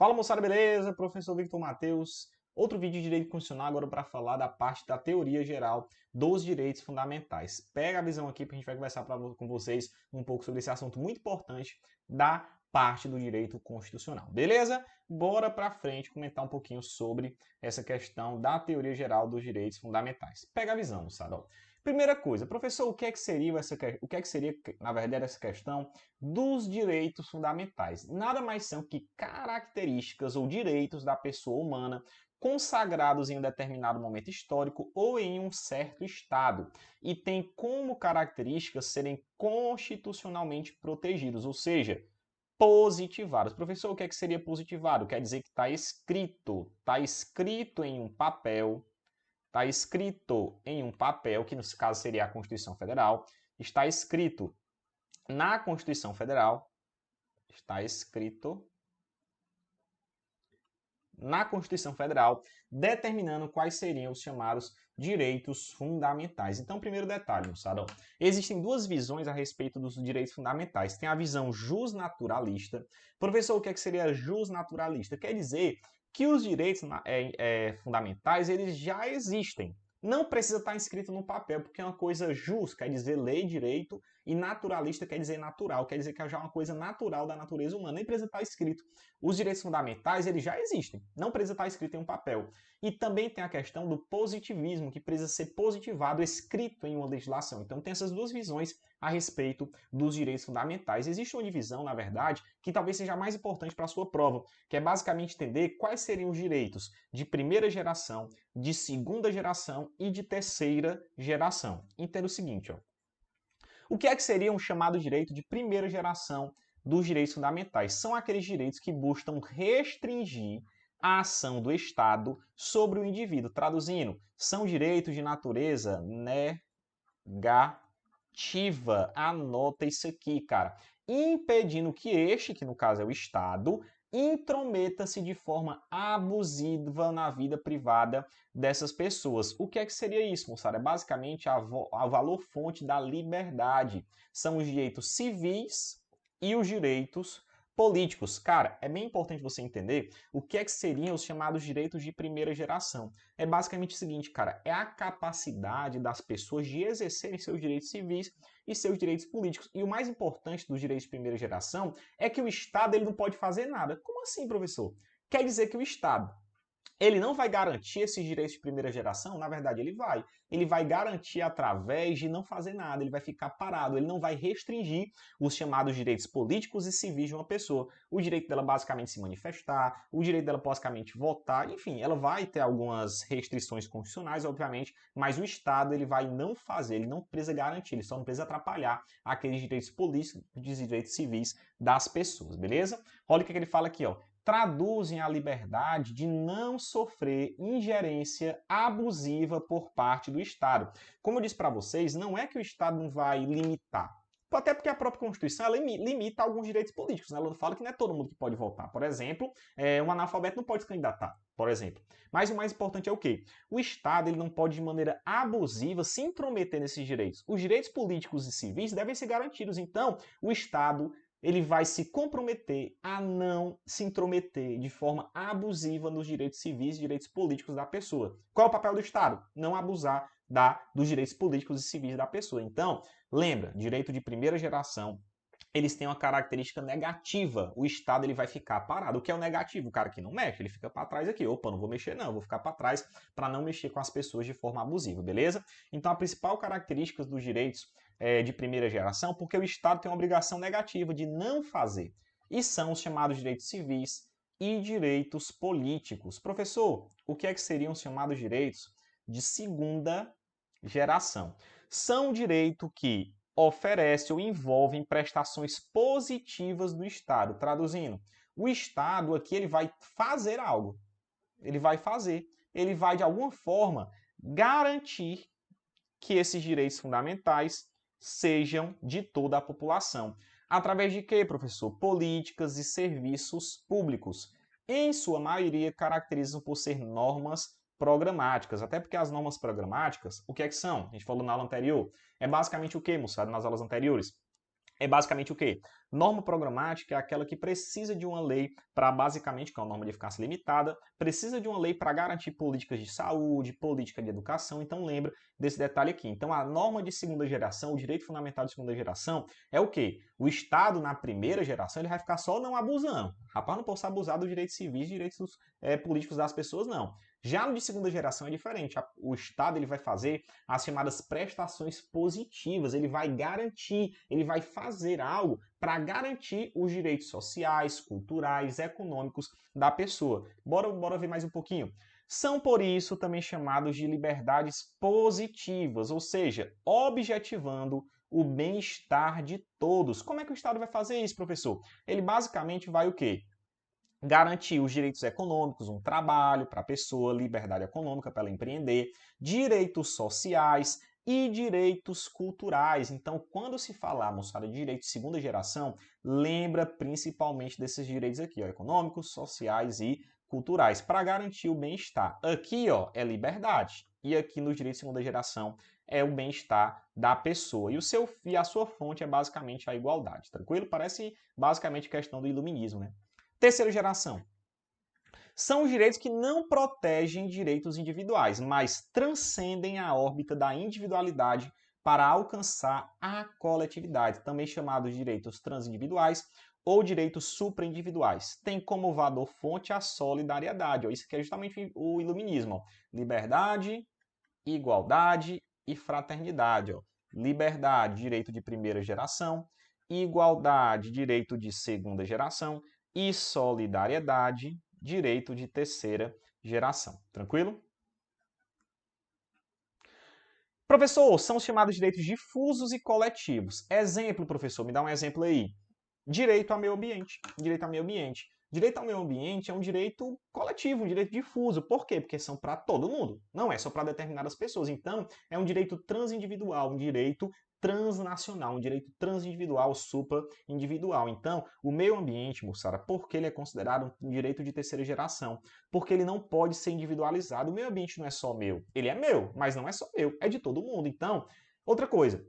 Fala moçada, beleza? Professor Victor Matheus. Outro vídeo de direito constitucional agora para falar da parte da teoria geral dos direitos fundamentais. Pega a visão aqui que a gente vai conversar com vocês um pouco sobre esse assunto muito importante da parte do direito constitucional. Beleza? Bora para frente comentar um pouquinho sobre essa questão da teoria geral dos direitos fundamentais. Pega a visão, moçada. Primeira coisa, professor, o que é que seria na verdade, essa questão dos direitos fundamentais? Nada mais são que características ou direitos da pessoa humana consagrados em um determinado momento histórico ou em um certo estado e tem como características serem constitucionalmente protegidos, ou seja, positivados. Professor, o que é que seria positivado? Quer dizer que está escrito em um papel. Está escrito em um papel, que no caso seria a Constituição Federal, está escrito na Constituição Federal, está escrito na Constituição Federal, determinando quais seriam os chamados direitos fundamentais. Então, primeiro detalhe, moçada, existem duas visões a respeito dos direitos fundamentais. Tem a visão jusnaturalista. Professor, o que seria jusnaturalista? Quer dizer que os direitos fundamentais eles já existem. Não precisa estar inscrito no papel, porque é uma coisa jus, quer dizer lei, direito, e naturalista quer dizer natural, quer dizer que é já uma coisa natural da natureza humana, nem precisa estar escrito. Os direitos fundamentais, eles já existem, não precisa estar escrito em um papel. E também tem a questão do positivismo, que precisa ser positivado, escrito em uma legislação. Então tem essas duas visões a respeito dos direitos fundamentais. Existe uma divisão, na verdade, que talvez seja a mais importante para a sua prova, que é basicamente entender quais seriam os direitos de primeira geração, de segunda geração e de terceira geração. Entenda o seguinte, ó. O que seria um chamado direito de primeira geração dos direitos fundamentais? São aqueles direitos que buscam restringir a ação do Estado sobre o indivíduo. Traduzindo, são direitos de natureza negativa. Anota isso aqui, cara. Impedindo que este, que no caso é o Estado, intrometa-se de forma abusiva na vida privada dessas pessoas. O que seria isso, moçada? É basicamente a valor-fonte da liberdade. São os direitos civis e os direitos políticos. Cara, é bem importante você entender o que seriam os chamados direitos de primeira geração. É basicamente o seguinte, cara, é a capacidade das pessoas de exercerem seus direitos civis e seus direitos políticos. E o mais importante dos direitos de primeira geração é que o Estado ele não pode fazer nada. Como assim, professor? Quer dizer que o Estado ele não vai garantir esses direitos de primeira geração? Na verdade, ele vai. Ele vai garantir através de não fazer nada, ele vai ficar parado, ele não vai restringir os chamados direitos políticos e civis de uma pessoa. O direito dela basicamente se manifestar, o direito dela basicamente votar, enfim, ela vai ter algumas restrições constitucionais, obviamente, mas o Estado ele vai não fazer, ele não precisa garantir, ele só não precisa atrapalhar aqueles direitos políticos e direitos civis das pessoas, beleza? Olha o que ele fala aqui, ó. Traduzem a liberdade de não sofrer ingerência abusiva por parte do Estado. Como eu disse para vocês, não é que o Estado não vai limitar. Até porque a própria Constituição ela limita alguns direitos políticos. Né? Ela fala que não é todo mundo que pode votar. Por exemplo, um analfabeto não pode se candidatar, por exemplo. Mas o mais importante é o quê? O Estado ele não pode, de maneira abusiva, se intrometer nesses direitos. Os direitos políticos e civis devem ser garantidos. Então, o Estado ele vai se comprometer a não se intrometer de forma abusiva nos direitos civis e direitos políticos da pessoa. Qual é o papel do Estado? Não abusar dos direitos políticos e civis da pessoa. Então, lembra, direito de primeira geração, eles têm uma característica negativa. O Estado ele vai ficar parado. O que é o negativo? O cara que não mexe, ele fica para trás aqui. Opa, não vou mexer não, vou ficar para trás para não mexer com as pessoas de forma abusiva, beleza? Então, a principal característica dos direitos de primeira geração, porque o Estado tem uma obrigação negativa de não fazer. E são os chamados direitos civis e direitos políticos. Professor, o que seriam os chamados direitos de segunda geração? São direitos que oferece ou envolvem prestações positivas do Estado. Traduzindo, o Estado aqui ele vai fazer algo. Ele vai fazer. Ele vai, de alguma forma, garantir que esses direitos fundamentais sejam de toda a população. Através de quê, professor? Políticas e serviços públicos. Em sua maioria, caracterizam por ser normas programáticas, até porque as normas programáticas, o que são? A gente falou na aula anterior, é basicamente o que, moçada, nas aulas anteriores? É basicamente o quê? Norma programática é aquela que precisa de uma lei para, basicamente, que é uma norma de eficácia limitada, precisa de uma lei para garantir políticas de saúde, política de educação. Então, lembra desse detalhe aqui. Então, a norma de segunda geração, o direito fundamental de segunda geração, é o quê? O Estado, na primeira geração, ele vai ficar só não abusando. Rapaz, não posso abusar dos direitos civis, direitos políticos das pessoas, não. Já no de segunda geração é diferente. O Estado ele vai fazer as chamadas prestações positivas. Ele vai garantir, ele vai fazer algo para garantir os direitos sociais, culturais, econômicos da pessoa. Bora ver mais um pouquinho. São, por isso, também chamados de liberdades positivas, ou seja, objetivando o bem-estar de todos. Como é que o Estado vai fazer isso, professor? Ele basicamente vai o quê? Garantir os direitos econômicos, um trabalho para a pessoa, liberdade econômica para ela empreender, direitos sociais e direitos culturais. Então, quando se falar, moçada, de direitos de segunda geração, lembra principalmente desses direitos aqui, ó, econômicos, sociais e culturais, para garantir o bem-estar. Aqui, ó, é liberdade. E aqui nos direitos de segunda geração é o bem-estar da pessoa. E a sua fonte é basicamente a igualdade, tranquilo? Parece basicamente questão do iluminismo, né? Terceira geração. São os direitos que não protegem direitos individuais, mas transcendem a órbita da individualidade para alcançar a coletividade, também chamados de direitos transindividuais ou direitos supraindividuais. Tem como valor fonte a solidariedade. Isso que é justamente o iluminismo. Liberdade, igualdade e fraternidade. Liberdade, direito de primeira geração. Igualdade, direito de segunda geração e solidariedade, direito de terceira geração. Tranquilo? Professor, são os chamados direitos difusos e coletivos. Exemplo, professor, me dá um exemplo aí. Direito ao meio ambiente. Direito ao meio ambiente. Direito ao meio ambiente é um direito coletivo, um direito difuso. Por quê? Porque são para todo mundo. Não é só para determinadas pessoas. Então, é um direito transindividual, um direito transnacional, um direito transindividual, supra-individual. Então, o meio ambiente, moçada, por que ele é considerado um direito de terceira geração? Porque ele não pode ser individualizado. O meio ambiente não é só meu. Ele é meu, mas não é só meu, é de todo mundo. Então, outra coisa.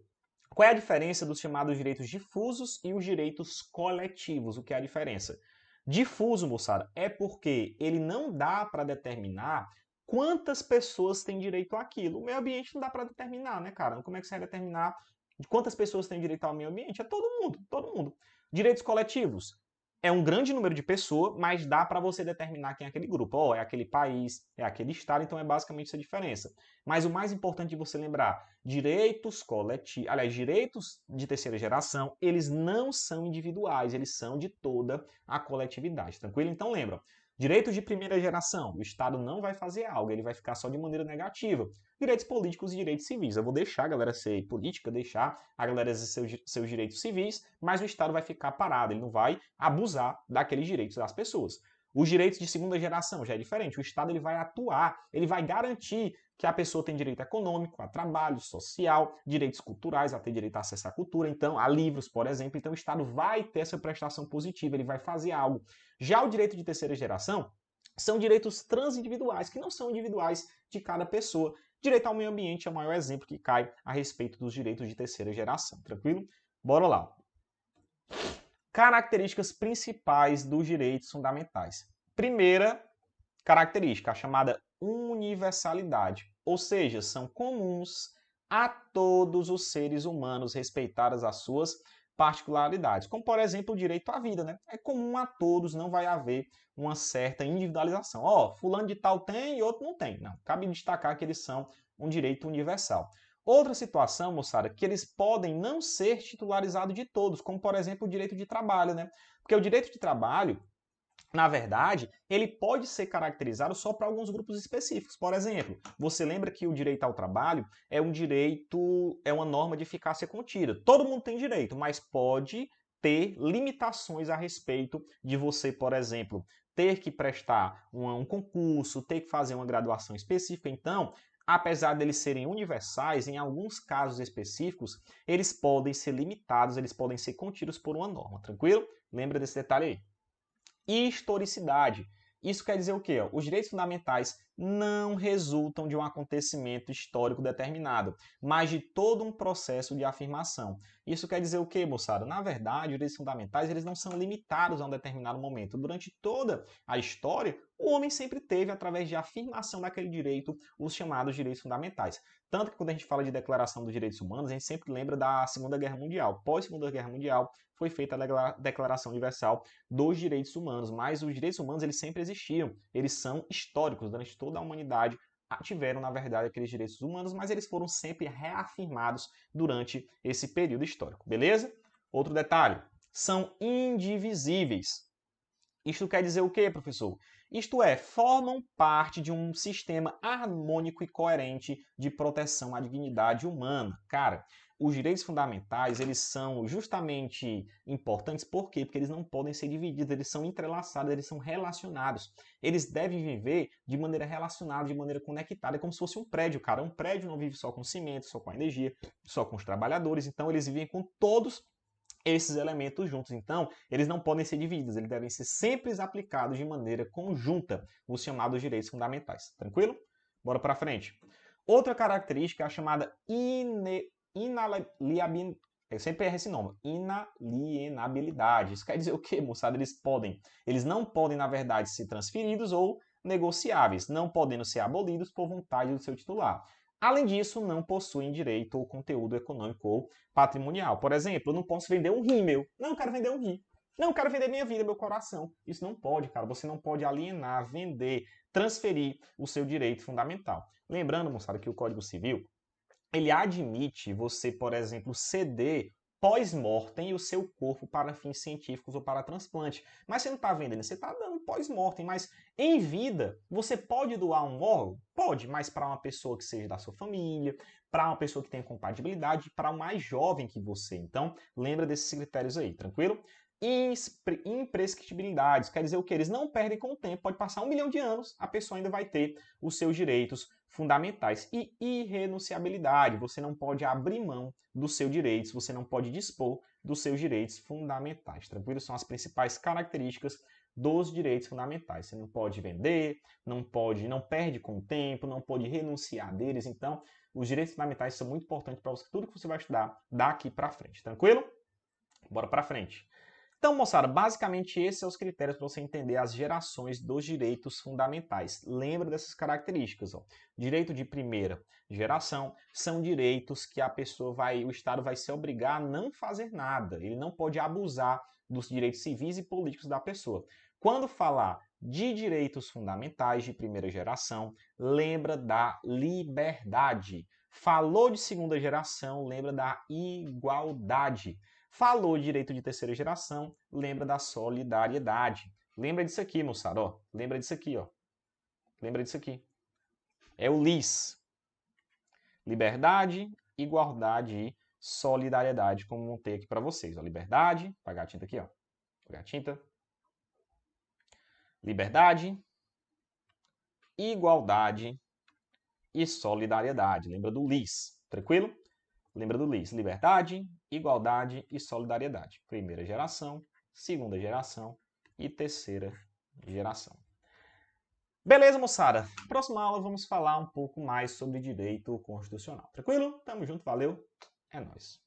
Qual é a diferença dos chamados direitos difusos e os direitos coletivos? O que é a diferença? Difuso, moçada, é porque ele não dá para determinar quantas pessoas têm direito àquilo. O meio ambiente não dá para determinar, né, cara? Como é que você vai determinar quantas pessoas têm direito ao meio ambiente? É todo mundo, todo mundo. Direitos coletivos. É um grande número de pessoas, mas dá para você determinar quem é aquele grupo. Oh, é aquele país, é aquele estado, então é basicamente essa diferença. Mas o mais importante de você lembrar, direitos coletivos, aliás, direitos de terceira geração, eles não são individuais, eles são de toda a coletividade, tranquilo? Então lembra, direitos de primeira geração, o Estado não vai fazer algo, ele vai ficar só de maneira negativa. Direitos políticos e direitos civis, eu vou deixar a galera ser política, deixar a galera exercer seus direitos civis, mas o Estado vai ficar parado, ele não vai abusar daqueles direitos das pessoas. Os direitos de segunda geração já é diferente. O Estado ele vai atuar, ele vai garantir que a pessoa tem direito econômico, a trabalho, social, direitos culturais, a ter direito a acesso à cultura, então a livros, por exemplo. Então o Estado vai ter essa prestação positiva, ele vai fazer algo. Já o direito de terceira geração são direitos transindividuais, que não são individuais de cada pessoa. Direito ao meio ambiente é o maior exemplo que cai a respeito dos direitos de terceira geração, tranquilo? Bora lá. Características principais dos direitos fundamentais. Primeira característica, a chamada universalidade, ou seja, são comuns a todos os seres humanos, respeitadas as suas particularidades, como por exemplo o direito à vida, né? É comum a todos, não vai haver uma certa individualização. Ó, fulano de tal tem e outro não tem. Não, cabe destacar que eles são um direito universal. Outra situação, moçada, que eles podem não ser titularizados de todos, como por exemplo o direito de trabalho, né? Porque o direito de trabalho, na verdade, ele pode ser caracterizado só para alguns grupos específicos. Por exemplo, você lembra que o direito ao trabalho é um direito, é uma norma de eficácia contida. Todo mundo tem direito, mas pode ter limitações a respeito de você, por exemplo, ter que prestar um concurso, ter que fazer uma graduação específica. Então, apesar deles serem universais, em alguns casos específicos, eles podem ser limitados, eles podem ser contidos por uma norma, tranquilo? Lembra desse detalhe aí. Historicidade. Isso quer dizer o quê? Os direitos fundamentais não resultam de um acontecimento histórico determinado, mas de todo um processo de afirmação. Isso quer dizer o quê, moçada? Na verdade, os direitos fundamentais eles não são limitados a um determinado momento. Durante toda a história, o homem sempre teve, através de afirmação daquele direito, os chamados direitos fundamentais. Tanto que quando a gente fala de Declaração dos Direitos Humanos, a gente sempre lembra da Segunda Guerra Mundial. Pós-Segunda Guerra Mundial, foi feita a Declaração Universal dos Direitos Humanos, mas os direitos humanos eles sempre existiam, eles são históricos, durante toda a humanidade tiveram, na verdade, aqueles direitos humanos, mas eles foram sempre reafirmados durante esse período histórico, beleza? Outro detalhe, são indivisíveis. Isto quer dizer o quê, professor? Isto é, formam parte de um sistema harmônico e coerente de proteção à dignidade humana. Cara, os direitos fundamentais, eles são justamente importantes, por quê? Porque eles não podem ser divididos, eles são entrelaçados, eles são relacionados. Eles devem viver de maneira relacionada, de maneira conectada, é como se fosse um prédio, cara. Um prédio não vive só com cimento, só com a energia, só com os trabalhadores, então eles vivem com todos esses elementos juntos. Então, eles não podem ser divididos, eles devem ser sempre aplicados de maneira conjunta, os chamados direitos fundamentais. Tranquilo? Bora para frente. Outra característica é a chamada inaliabilidade. Eu sempre erro esse nome. Inalienabilidade. Isso quer dizer o quê, moçada? Eles não podem, na verdade, ser transferidos ou negociáveis, não podendo ser abolidos por vontade do seu titular. Além disso, não possuem direito ao conteúdo econômico ou patrimonial. Por exemplo, eu não posso vender um rim meu. Não, eu quero vender um rim. Não, eu quero vender minha vida, meu coração. Isso não pode, cara. Você não pode alienar, vender, transferir o seu direito fundamental. Lembrando, moçada, que o Código Civil, ele admite você, por exemplo, ceder pós-mortem o seu corpo para fins científicos ou para transplante. Mas você não está vendendo, você está dando pós-mortem. Mas em vida, você pode doar um órgão? Pode, mas para uma pessoa que seja da sua família, para uma pessoa que tenha compatibilidade, para o mais jovem que você. Então, lembra desses critérios aí, tranquilo? Imprescritibilidades, quer dizer o que? Eles não perdem com o tempo, pode passar 1 milhão de anos, a pessoa ainda vai ter os seus direitos fundamentais. E irrenunciabilidade, você não pode abrir mão dos seus direitos, você não pode dispor dos seus direitos fundamentais. Tranquilo? São as principais características dos direitos fundamentais. Você não pode vender, não perde com o tempo, não pode renunciar deles. Então, os direitos fundamentais são muito importantes para tudo que você vai estudar daqui para frente. Tranquilo? Bora para frente. Então, moçada, basicamente esses são os critérios para você entender as gerações dos direitos fundamentais. Lembra dessas características. Ó. Direito de primeira geração são direitos que o Estado vai se obrigar a não fazer nada. Ele não pode abusar dos direitos civis e políticos da pessoa. Quando falar de direitos fundamentais de primeira geração, lembra da liberdade. Falou de segunda geração, lembra da igualdade. Falou direito de terceira geração, lembra da solidariedade. Lembra disso aqui, moçada, ó. Lembra disso aqui, ó. Lembra disso aqui. É o LIS. Liberdade, igualdade e solidariedade, como montei aqui para vocês. Ó. Liberdade, pagar a tinta aqui, ó. Pagar a tinta. Liberdade, igualdade e solidariedade. Lembra do LIS, tranquilo? Lembra do LIS? Liberdade, igualdade e solidariedade. Primeira geração, segunda geração e terceira geração. Beleza, moçada? Próxima aula vamos falar um pouco mais sobre direito constitucional. Tranquilo? Tamo junto, valeu. É nóis.